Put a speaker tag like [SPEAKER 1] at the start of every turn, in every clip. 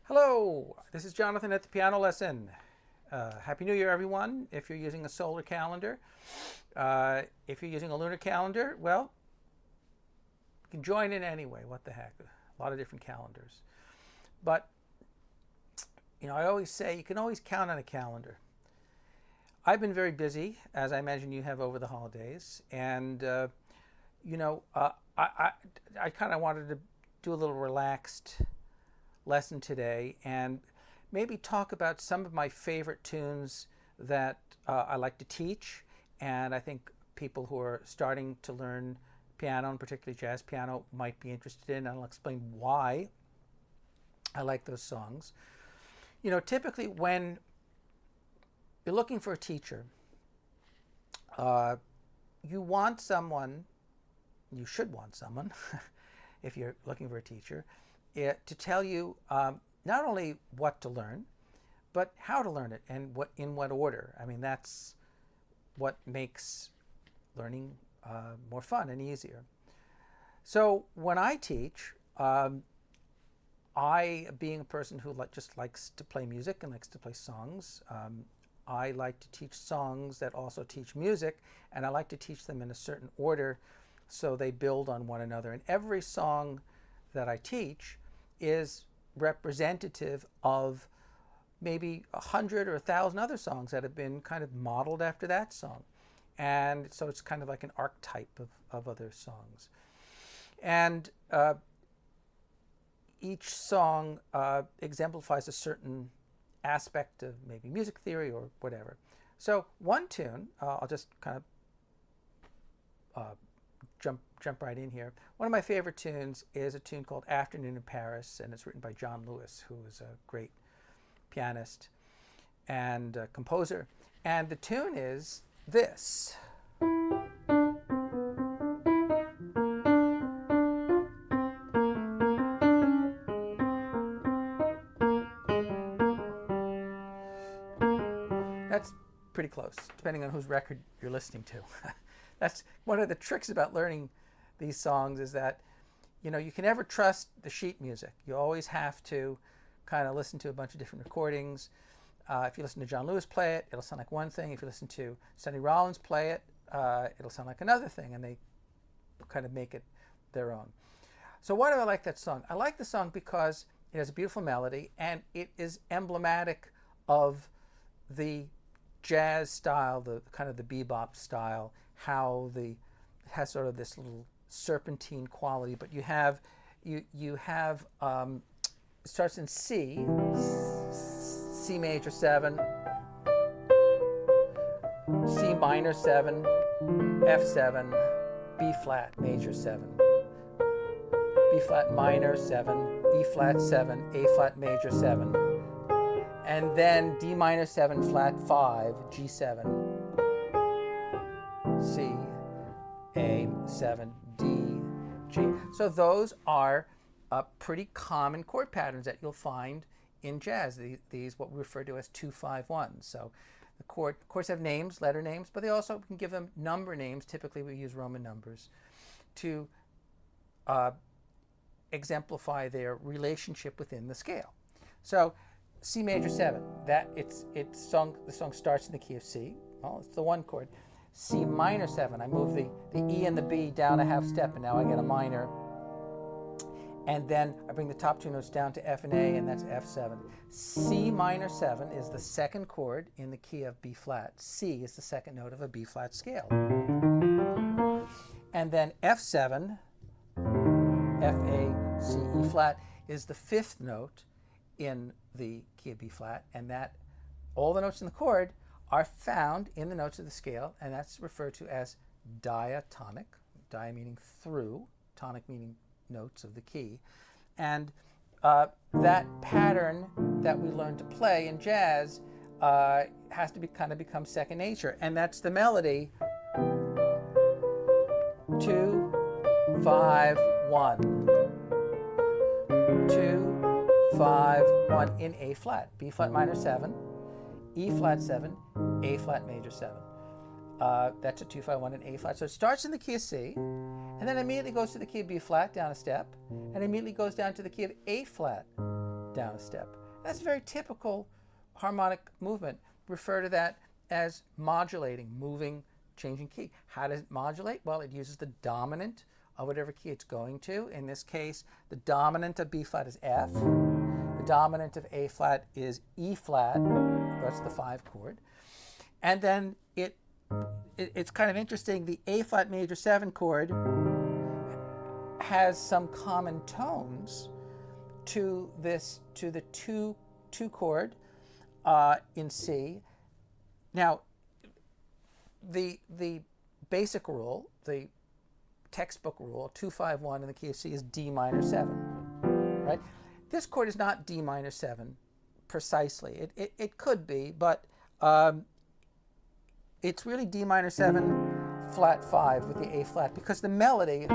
[SPEAKER 1] Hello, this is Jonathan at the Piano Lesson. Happy New Year, everyone. If you're using a solar calendar, if you're using a lunar calendar, well, you can join in anyway. What the heck? A lot of different calendars. But, I always say you can always count on a calendar. I've been very busy, as I imagine you have over the holidays, and you know, uh, I, I, I kind of wanted to do a little relaxed lesson today and maybe talk about some of my favorite tunes that I like to teach, and I think people who are starting to learn piano, and particularly jazz piano, might be interested in. And I'll explain why I like those songs. Typically when you're looking for a teacher, uh, you want someone, you should want someone, if you're looking for a teacher, to tell you not only what to learn, but how to learn it and in what order. I mean, that's what makes learning more fun and easier. So when I teach, I, being a person who just likes to play music and likes to play songs, I like to teach songs that also teach music, and I like to teach them in a certain order so they build on one another. And every song that I teach is representative of maybe 100 or 1,000 other songs that have been kind of modeled after that song. And so it's kind of like an archetype of other songs. And each song exemplifies a certain aspect of maybe music theory or whatever. So one tune, I'll just kind of jump right in here. One of my favorite tunes is a tune called Afternoon in Paris, and it's written by John Lewis, who is a great pianist and composer. And the tune is this. That's pretty close, depending on whose record you're listening to. That's one of the tricks about learning these songs, is that you can never trust the sheet music. You always have to kind of listen to a bunch of different recordings. If you listen to John Lewis play it, it'll sound like one thing. If you listen to Sonny Rollins play it, it'll sound like another thing, and they kind of make it their own. So why do I like that song? I like the song because it has a beautiful melody, and it is emblematic of the jazz style, the kind of the bebop style, how it has sort of this little serpentine quality. But you have it starts in C, C major 7, C minor 7, F7, B flat major 7, B flat minor 7, E flat 7, A flat major 7, and then D minor 7 flat 5, G7, C, A 7, D, G. So those are pretty common chord patterns that you'll find in jazz. These what we refer to as 2-5-1. So the chords have names, letter names, but they also can give them number names. Typically we use Roman numbers to exemplify their relationship within the scale. So C major 7, the song starts in the key of C. Well, it's the one chord. C minor 7, I move the E and the B down a half step, and now I get a minor. And then I bring the top two notes down to F and A, and that's F7. C minor 7 is the second chord in the key of B flat. C is the second note of a B flat scale. And then F7, F, A, C, E flat, is the fifth note in the key of B flat, and that all the notes in the chord are found in the notes of the scale, and that's referred to as diatonic. Dia meaning through, tonic meaning notes of the key. And that pattern that we learn to play in jazz has to become second nature, and that's the melody 2, 5, 1, 2, 5, 1 in A flat, B flat minor 7, E flat 7, A flat major 7. That's a 2-5-1 in A flat. So it starts in the key of C, and then immediately goes to the key of B flat, down a step, and immediately goes down to the key of A flat, down a step. That's a very typical harmonic movement. Refer to that as modulating, moving, changing key. How does it modulate? Well, it uses the dominant of whatever key it's going to. In this case, the dominant of B flat is F. The dominant of A flat is E flat. That's the 5 chord. And then it's kind of interesting. The A flat major 7 chord has some common tones to the 2 chord in C. Now, the basic rule, the textbook rule, 2-5-1 in the key of C is D minor 7, right? This chord is not D minor 7 precisely. It could be, but it's really D minor 7 flat 5 with the A flat, because the melody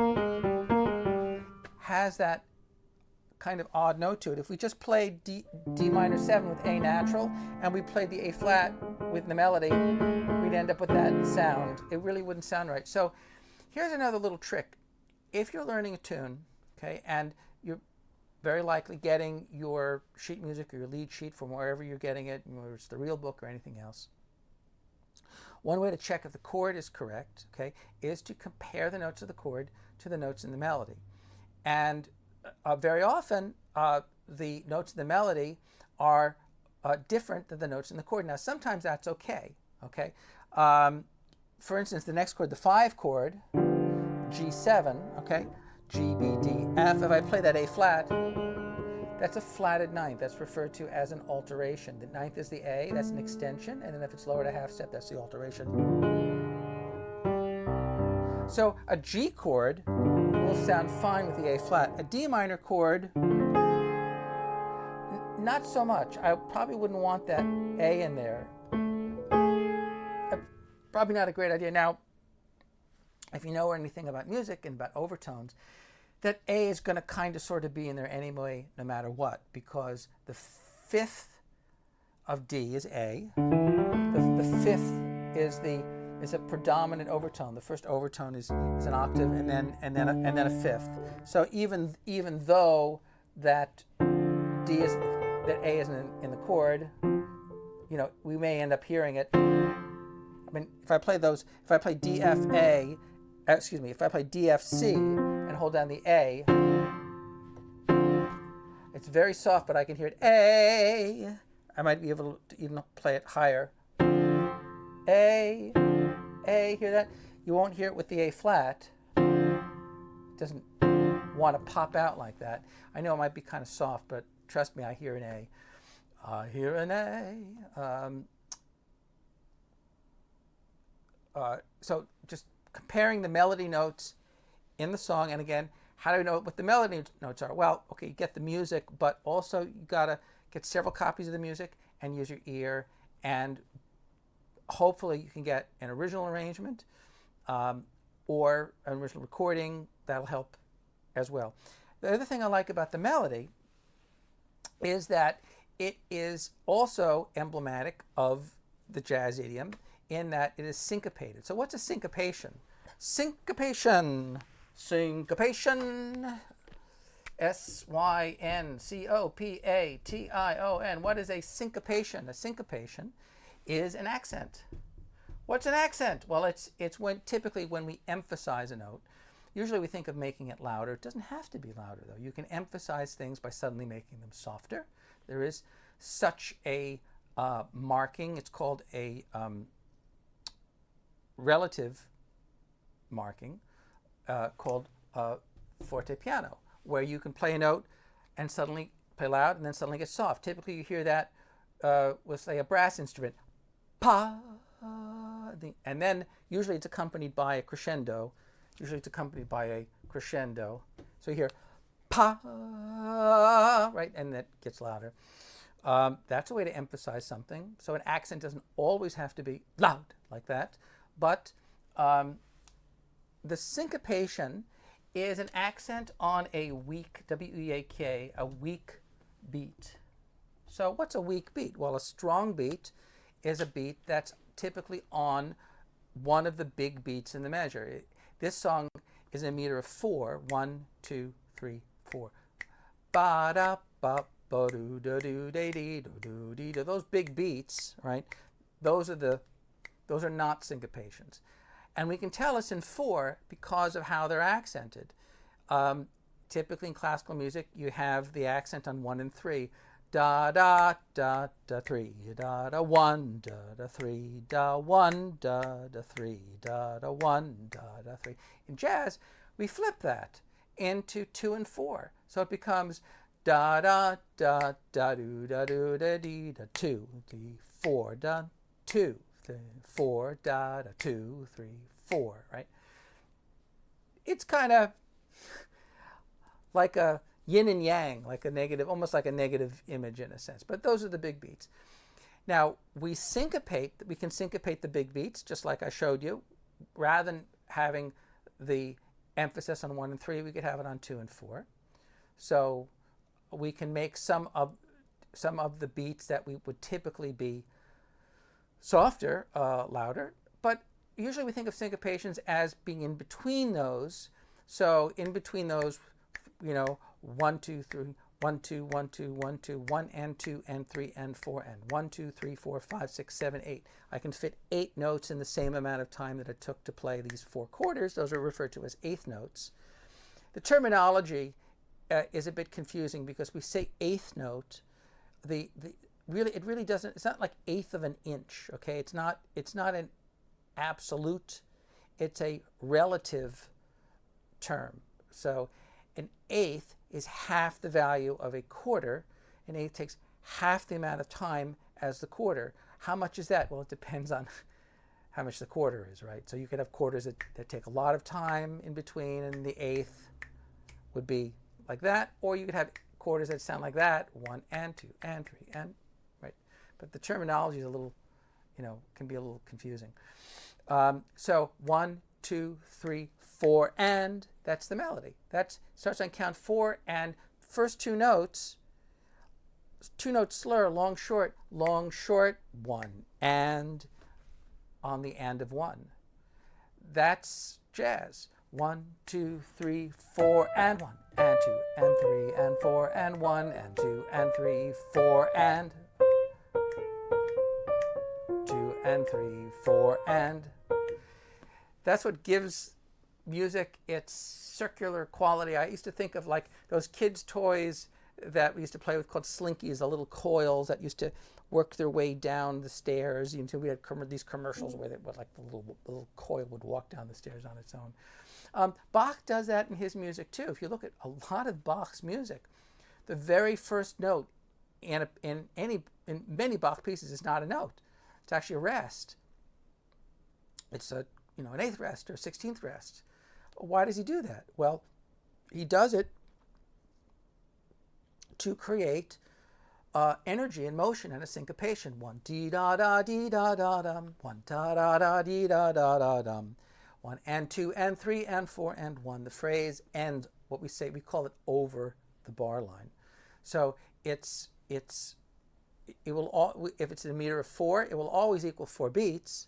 [SPEAKER 1] has that kind of odd note to it. If we just played D minor 7 with A natural and we played the A flat with the melody, we'd end up with that sound. It really wouldn't sound right. So here's another little trick. If you're learning a tune, okay, and you're very likely getting your sheet music or your lead sheet from wherever you're getting it, whether it's the real book or anything else, one way to check if the chord is correct, okay, is to compare the notes of the chord to the notes in the melody. And very often, the notes in the melody are different than the notes in the chord. Now, sometimes that's okay. For instance, the next chord, the 5 chord, G7, okay, G, B, D, F. If I play that A flat, that's a flatted ninth. That's referred to as an alteration. The ninth is the A, that's an extension, and then if it's lowered a half step, that's the alteration. So a G chord will sound fine with the A flat. A D minor chord, not so much. I probably wouldn't want that A in there. Probably not a great idea. Now, if you know anything about music and about overtones, that A is going to kind of sort of be in there anyway, no matter what, because the 5th of D is A. The 5th is a predominant overtone. The first overtone is an octave, and then a 5th. So even though that A is in the chord, you know, we may end up hearing it. I mean, if I play D F A, if I play D F C and hold down the A, it's very soft, but I can hear it A. I might be able to even play it higher. A, hear that? You won't hear it with the A flat. It doesn't want to pop out like that. I know it might be kind of soft, but trust me, I hear an A. I hear an A. So just comparing the melody notes in the song, and again, how do we know what the melody notes are? Well, okay, you get the music, but also you gotta get several copies of the music and use your ear, and hopefully you can get an original arrangement or an original recording. That'll help as well. The other thing I like about the melody is that it is also emblematic of the jazz idiom in that it is syncopated. So what's a syncopation? Syncopation. S-Y-N-C-O-P-A-T-I-O-N. What is a syncopation? A syncopation is an accent. What's an accent? Well, it's typically when we emphasize a note. Usually we think of making it louder. It doesn't have to be louder, though. You can emphasize things by suddenly making them softer. There is such a marking. It's called a relative marking called forte piano, where you can play a note and suddenly play loud and then suddenly get soft. Typically you hear that with, say, a brass instrument, pa, and then usually it's accompanied by a crescendo. So you hear pa, right, and that gets louder. That's a way to emphasize something. So an accent doesn't always have to be loud like that, but the syncopation is an accent on a weak, W-E-A-K, a weak beat. So what's a weak beat? Well, a strong beat is a beat that's typically on one of the big beats in the measure. This song is a meter of 4. 1, 2, 3, 4. Ba da ba bo do do do de dee do do dee do. Those big beats, right? Those are not syncopations, and we can tell it's in 4 because of how they're accented. Typically in classical music, you have the accent on 1 and 3. Da da da da 3 da da 1 da da 3 da 1 da da 3 da da 1 da da 3. In jazz, we flip that into 2 and 4, so it becomes da da da da do da do da dee da 2 3 4 da 2 3 4 da da 2 3 4, right? It's kind of like a yin and yang, like a negative, almost like a negative image in a sense. But those are the big beats. Now, we can syncopate the big beats, just like I showed you. Rather than having the emphasis on 1 and 3, we could have it on 2 and 4. So we can make some of the beats that we would typically be softer, louder. But usually we think of syncopations as being in between those. So in between those, 1 2 3 1 2 1 2 1 2 1 and 2 and 3 and 4 and 1 2 3 4 5 6 7 8. I can fit 8 notes in the same amount of time that it took to play these 4 quarters. Those are referred to as eighth notes. The terminology is a bit confusing because we say eighth note. It really doesn't. It's not like eighth of an inch. Okay, it's not an absolute. It's a relative term. So an eighth is half the value of a quarter. An eighth takes half the amount of time as the quarter. How much is that? Well, it depends on how much the quarter is, right? So you could have quarters that take a lot of time in between, and the eighth would be like that. Or you could have quarters that sound like that, 1 and 2 and 3 and, right? But the terminology is a little, can be a little confusing. So 1, 2, 3, 4, and that's the melody. That starts on count 4, and first 2 notes slur, long, short, 1, and on the and of 1. That's jazz. 1, 2, 3, 4, and 1, and 2, and 3, and 4, and 1, and 2, and 3, 4, and 2, and 3, 4, and. That's what gives music its circular quality. I used to think of like those kids' toys that we used to play with called slinkies, the little coils that used to work their way down the stairs. We had these commercials where like the little coil would walk down the stairs on its own. Bach does that in his music too. If you look at a lot of Bach's music, the very first note in many Bach pieces is not a note. It's actually a rest. It's an eighth rest or 16th rest. Why does he do that? Well, he does it to create energy and motion and a syncopation. 1 dee da da dee da da dum, 1 da da da dee da da da dum, 1 and 2 and 3 and 4 and 1. The phrase and what we call it over the bar line. So it will if it's a meter of 4, it will always equal 4 beats.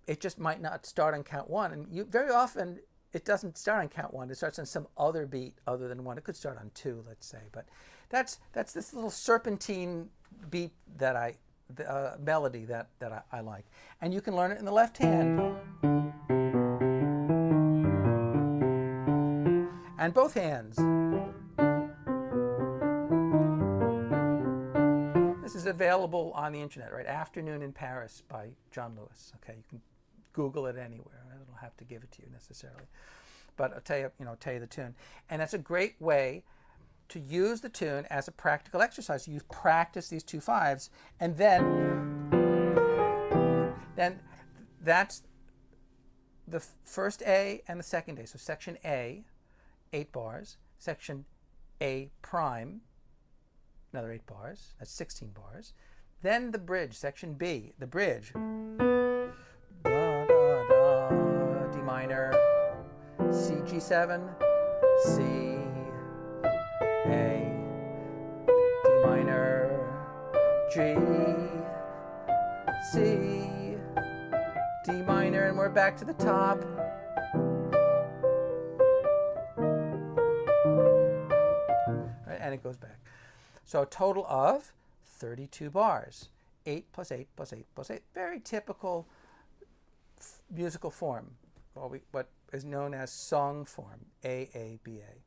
[SPEAKER 1] It just might not start on count 1, and very often it doesn't start on count 1. It starts on some other beat other than 1. It could start on 2, let's say, but that's this little serpentine beat that melody that I like, and you can learn it in the left hand and both hands. This is available on the internet, right? Afternoon in Paris by John Lewis. Okay, you can Google it anywhere. I don't have to give it to you necessarily, but I'll tell you the tune, and that's a great way to use the tune as a practical exercise. You practice these 2 5s, and then that's the first A and the second A. So section A, 8 bars. Section A prime, another 8 bars. That's 16 bars. Then the bridge, section B, the bridge. Da, da, da, D minor, C, G7, C, A, D minor, G, C, D minor, and we're back to the top. Right, and it goes back. So a total of 32 bars. 8 plus 8 plus 8 plus 8. Very typical musical form, what is known as song form, AABA.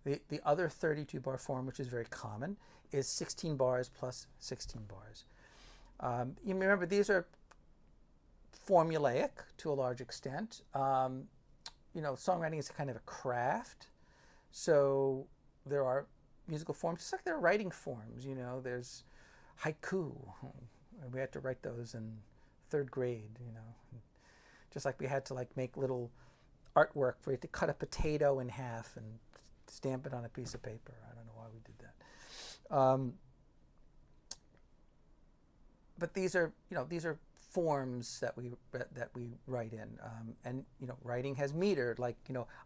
[SPEAKER 1] The other 32 bar form, which is very common, is 16 bars plus 16 bars. You remember these are formulaic to a large extent. Songwriting is kind of a craft. So there are musical forms, just like there are writing forms. There's haiku. We had to write those in third grade, Just like we had to make little artwork where you had to cut a potato in half and stamp it on a piece of paper. I don't know why we did that. But these are forms that we write in, and writing has meter,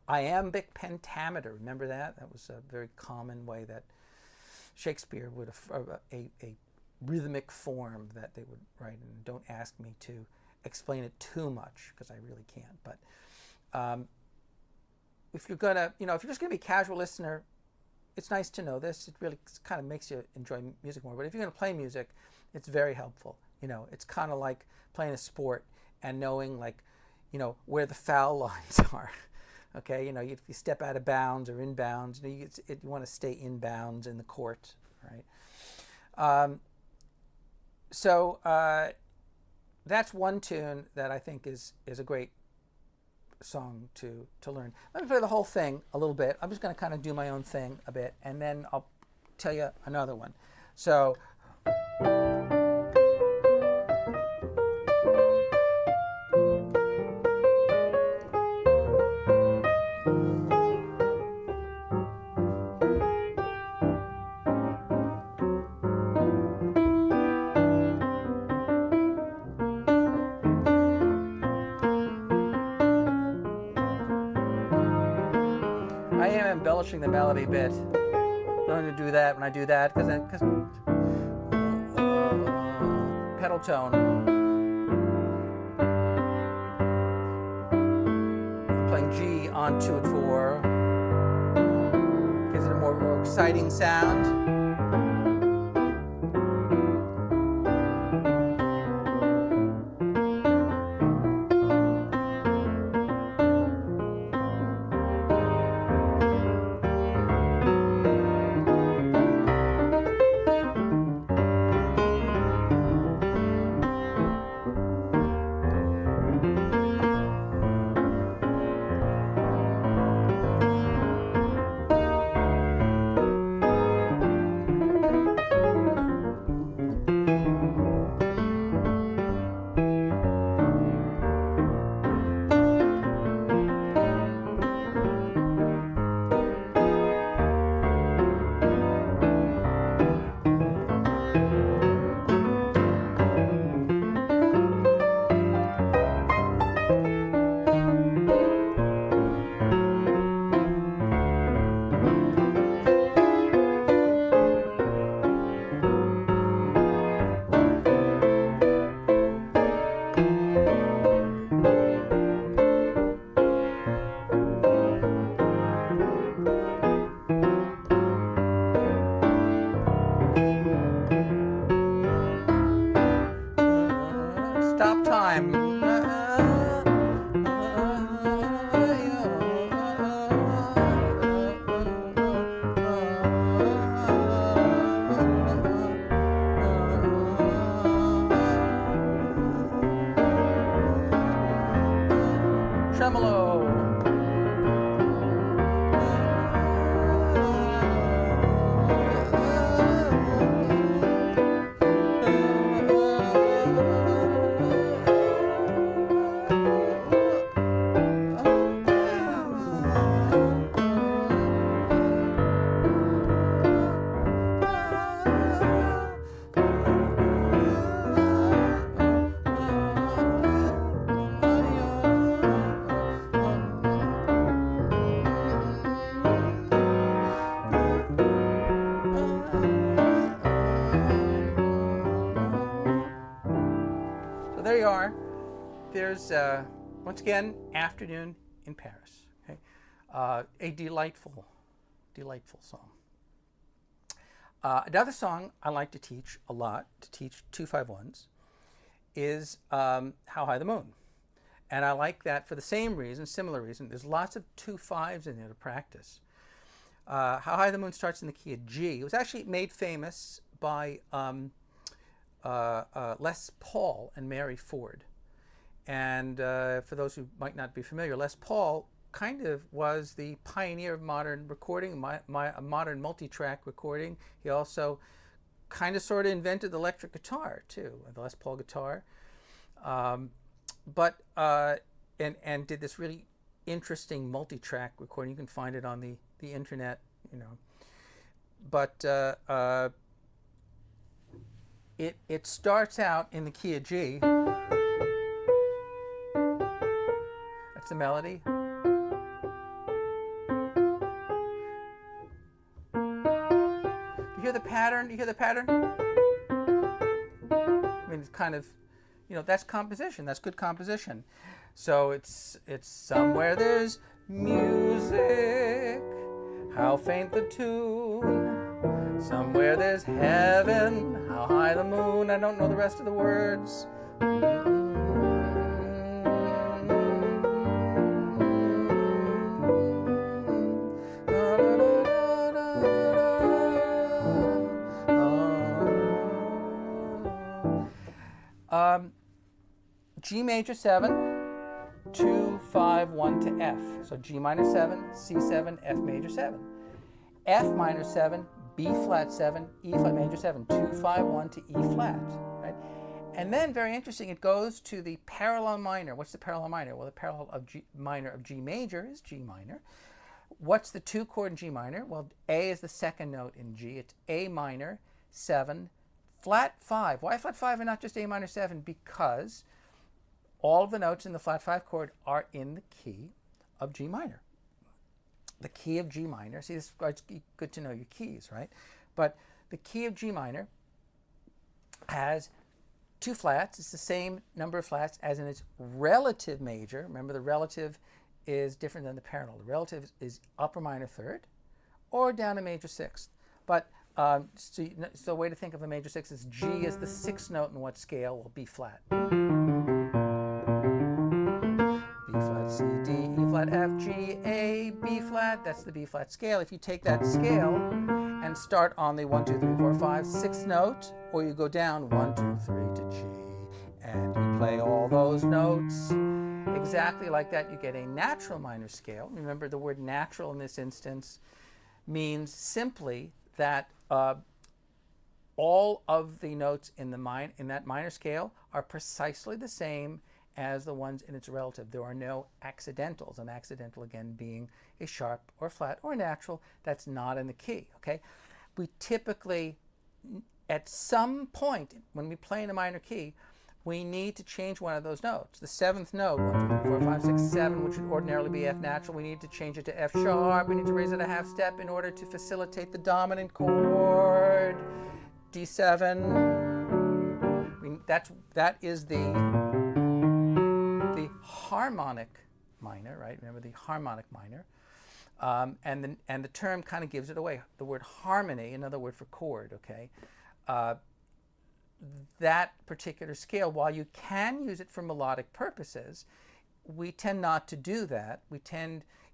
[SPEAKER 1] iambic pentameter. Remember that? That was a very common way that Shakespeare would a rhythmic form that they would write in. Don't ask me to explain it too much because I really can't. But if you're just gonna be a casual listener, it's nice to know this. It really kind of makes you enjoy music more. But if you're gonna play music, it's very helpful. It's kind of like playing a sport and knowing where the foul lines are. Okay, if you step out of bounds or in bounds, you want to stay in bounds in the court, right? So that's one tune that I think is a great song to learn. Let me play the whole thing a little bit. I'm just going to kind of do my own thing a bit, and then I'll tell you another one. So. I am embellishing the melody a bit. I'm going to do that when I do that because pedal tone. I'm playing G on 2 and 4. Gives it a more exciting sound. Stop time. Tremolo. There you are. There's, once again, Afternoon in Paris. Okay? A delightful, delightful song. Another song I like to teach a lot, to teach 2-5-1s, is How High the Moon. And I like that for the same reason, similar reason. There's lots of 2-5s in there to practice. How High the Moon starts in the key of G. It was actually made famous by Les Paul and Mary Ford. And for those who might not be familiar, Les Paul kind of was the pioneer of modern recording, modern multi-track recording. He also kind of sort of invented the electric guitar too, the Les Paul guitar. And did this really interesting multi-track recording. You can find it on the internet, you know. But it starts out in the key of G. That's the melody. You hear the pattern? You hear the pattern? I mean, it's kind of, you know, that's composition. That's good composition. So it's somewhere there's music, how faint the tune. Somewhere there's heaven, how high the moon. I don't know the rest of the words. G major 7, 2, 5, 1 to F. So G minor 7, C7, F major 7. F minor 7, B flat 7, E flat major 7, 2, 5, 1 to E flat, right? And then, very interesting, it goes to the parallel minor. What's the parallel minor? Well, the parallel of G minor of G major is G minor. What's the 2 chord in G minor? Well, A is the second note in G. It's A minor 7, flat 5. Why flat 5 and not just A minor 7? Because all of the notes in the flat 5 chord are in the key of G minor. The key of G minor, see, this is good to know your keys, right? But the key of G minor has 2 flats. It's the same number of flats as in its relative major. Remember, the relative is different than the parallel. The relative is upper minor 3rd or down a major 6th. But so the way to think of a major 6 is G is the 6th note in what scale? Well, B flat. B flat, C, D, E flat, F, G, A, B flat. That's the B flat scale. If you take that scale and start on the 1, 2, 3, 4, 5, 6th note, or you go down 1, 2, 3 to G, and you play all those notes exactly like that, you get a natural minor scale. Remember, the word natural in this instance means simply that all of the notes in that minor scale are precisely the same as the ones in its relative. There are no accidentals, an accidental again being a sharp or flat or natural that's not in the key, okay? We typically, at some point when we play in a minor key, we need to change one of those notes. The 7th note, 1, 2, 3, 4, 5, 6, 7, which would ordinarily be F natural, we need to change it to F sharp. We need to raise it a half step in order to facilitate the dominant chord. D7. That is the harmonic minor, right? Remember the harmonic minor. And the term kind of gives it away. The word harmony, another word for chord, okay? That particular scale, while you can use it for melodic purposes, we tend not to do that.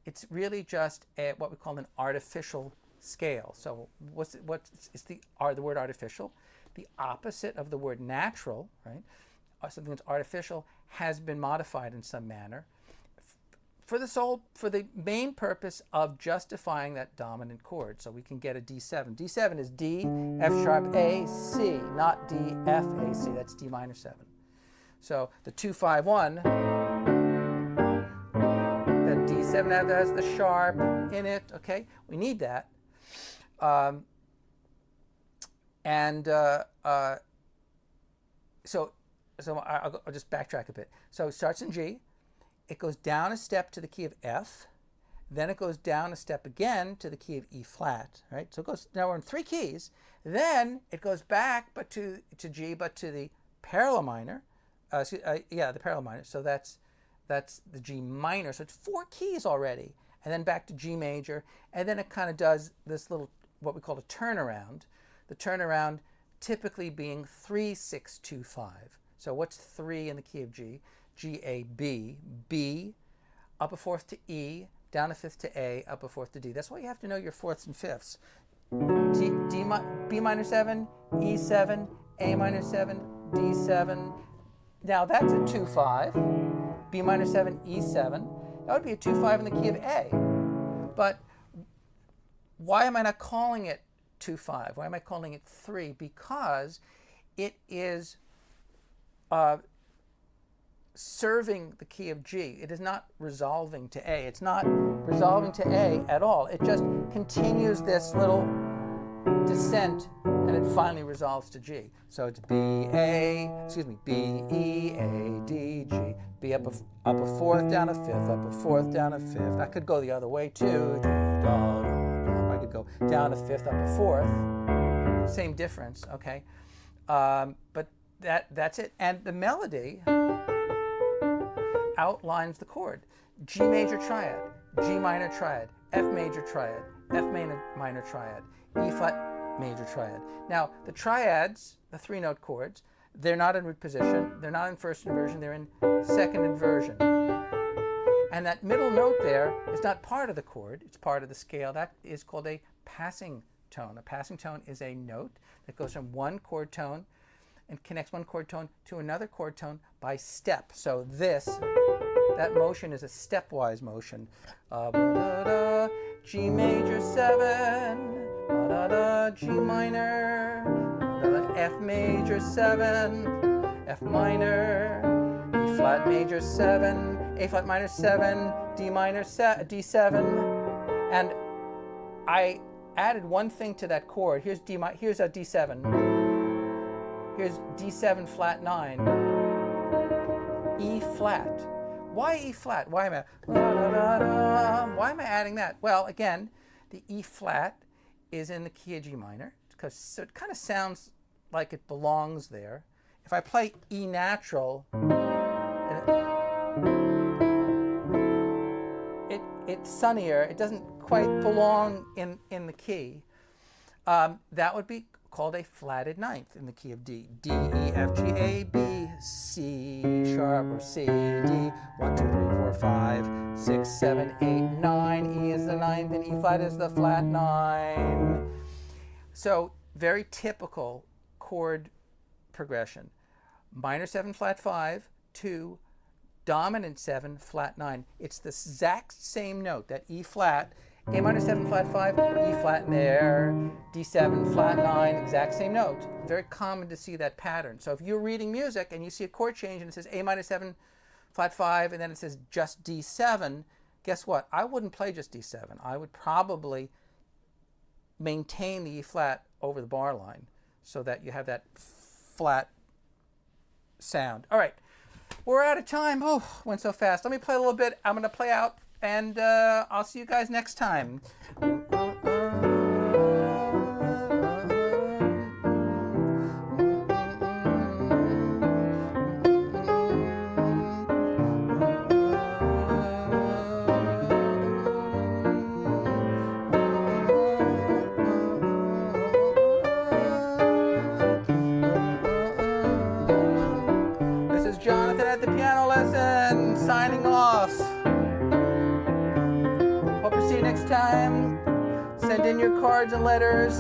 [SPEAKER 1] It's really just what we call an artificial scale. So what's the word artificial? The opposite of the word natural, right? Something that's artificial has been modified in some manner for the main purpose of justifying that dominant chord. So we can get a D7. D7 is D, F sharp, A, C, not D, F, A, C. That's D minor 7. So the 2, 5, 1, that D7 has the sharp in it, okay? We need that. So I'll just backtrack a bit. So it starts in G. It goes down a step to the key of F, then it goes down a step again to the key of E flat, right? So it goes, now we're in 3 keys, then it goes back but to G, but to the parallel minor, the parallel minor, so that's the G minor, so it's 4 keys already, and then back to G major, and then it kind of does this little, what we call a turnaround. the turnaround typically being 3-6-2-5. So what's 3 in the key of G? G, A, B, B, up a fourth to E, down a fifth to A, up a fourth to D. That's why you have to know your fourths and fifths. B minor 7, E7, A minor 7, D7. Now that's a 2-5. B minor 7, E7. That would be a 2-5 in the key of A. But why am I not calling it 2-5? Why am I calling it 3? Because it is serving the key of G. It is not resolving to A. It's not resolving to A at all. It just continues this little descent and it finally resolves to G. So it's B, E, A, D, G. B up a fourth, down a fifth, up a fourth, down a fifth. I could go the other way too. I could go down a fifth, up a fourth. Same difference, okay? But that's it. And the melody outlines the chord. G major triad, G minor triad, F major triad, F minor triad, E flat major triad. Now, the triads, the 3-note chords, they're not in root position, they're not in first inversion, they're in second inversion. And that middle note there is not part of the chord, it's part of the scale. That is called a passing tone. A passing tone is a note that goes from one chord tone and connects one chord tone to another chord tone by step. So that motion is a stepwise motion. G major 7, G minor, F major 7, F minor, E flat major 7, A flat minor 7, D minor D7, and I added one thing to that chord. Here's a D7. Here's D7 flat 9, E flat. Why E flat? Why am I adding that? Well, again, the E flat is in the key of G minor, so it kind of sounds like it belongs there. If I play E natural, it's sunnier. It doesn't quite belong in the key. That would be called a flatted ninth in the key of D. D, E, F, G, A, B, C sharp or C, D, 1, 2, 3, 4, 5, 6, 7, 8, 9. E is the ninth and E flat is the flat 9. So very typical chord progression. Minor 7, flat 5, 2, dominant 7, flat 9. It's the exact same note, that E flat, A minor 7, flat 5, E flat in there, D7, flat 9, exact same note. Very common to see that pattern. So if you're reading music and you see a chord change and it says A minor 7, flat 5, and then it says just D7, guess what? I wouldn't play just D7. I would probably maintain the E flat over the bar line so that you have that flat sound. All right, we're out of time. Oh, went so fast. Let me play a little bit. I'm going to play out. And I'll see you guys next time. This is Jonathan at the Piano Lesson, signing off. Hope to see you next time. Send in your cards and letters.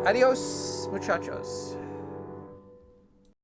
[SPEAKER 1] Adios, muchachos.